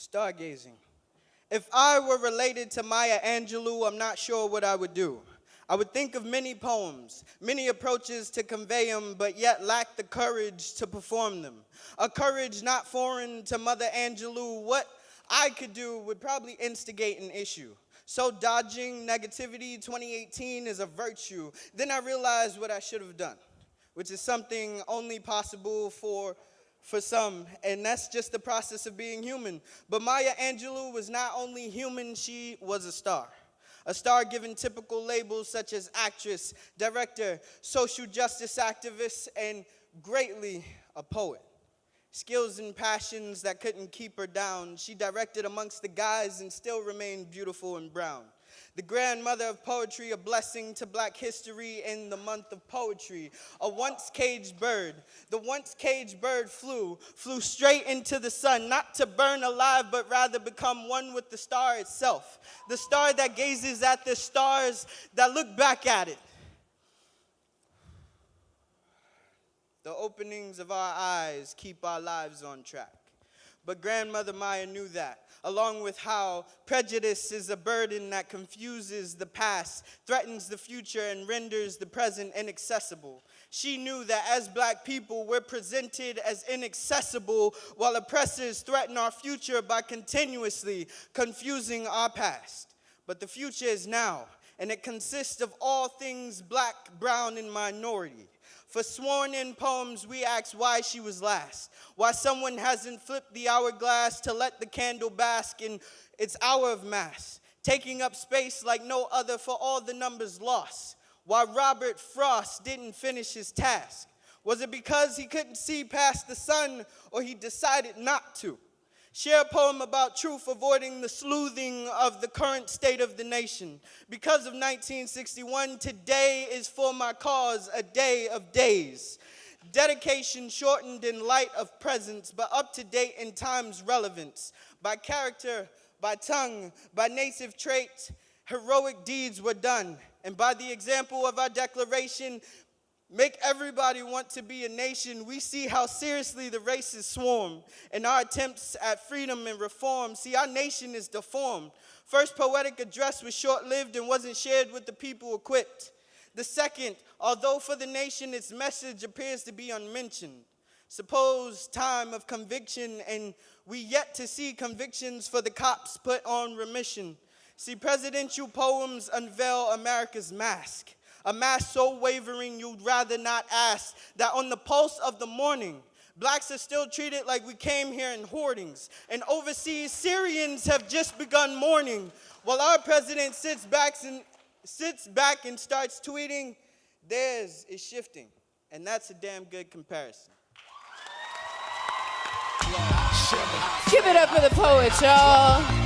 Stargazing. If I were related to Maya Angelou, I'm not sure what I would do. I would think of many poems, many approaches to convey them, but yet lack the courage to perform them. A courage not foreign to Mother Angelou. What I could do would probably instigate an issue. So dodging negativity 2018 is a virtue. Then I realized what I should have done, which is something only possible for some, and that's just the process of being human. But Maya Angelou was not only human, she was a star. A star given typical labels such as actress, director, social justice activist, and greatly a poet. Skills and passions that couldn't keep her down. She directed amongst the guys and still remained beautiful and brown. The grandmother of poetry, a blessing to Black history in the month of poetry. A once caged bird. The once caged bird flew straight into the sun, not to burn alive, but rather become one with the star itself. The star that gazes at the stars that look back at it. The openings of our eyes keep our lives on track. But Grandmother Maya knew that, along with how prejudice is a burden that confuses the past, threatens the future, and renders the present inaccessible. She knew that as Black people, we're presented as inaccessible while oppressors threaten our future by continuously confusing our past. But the future is now, and it consists of all things Black, brown, and minority. For sworn-in poems, we ask why she was last, why someone hasn't flipped the hourglass to let the candle bask in its hour of mass, taking up space like no other for all the numbers lost, why Robert Frost didn't finish his task. Was it because he couldn't see past the sun, or he decided not to? Share a poem about truth, avoiding the sleuthing of the current state of the nation. Because of 1961, today is for my cause a day of days. Dedication shortened in light of presence, but up to date in time's relevance. By character, by tongue, by native trait, heroic deeds were done. And by the example of our declaration, make everybody want to be a nation, we see how seriously the races swarm in our attempts at freedom and reform. See, our nation is deformed. First poetic address was short-lived and wasn't shared with the people equipped. The second, although for the nation its message appears to be unmentioned. Suppose time of conviction, and we yet to see convictions for the cops put on remission. See, presidential poems unveil America's mask. A mask so wavering you'd rather not ask, that on the pulse of the morning, Blacks are still treated like we came here in hoardings, and overseas Syrians have just begun mourning, while our president sits back and starts tweeting, theirs is shifting. And that's a damn good comparison. Give it up for the poet, y'all.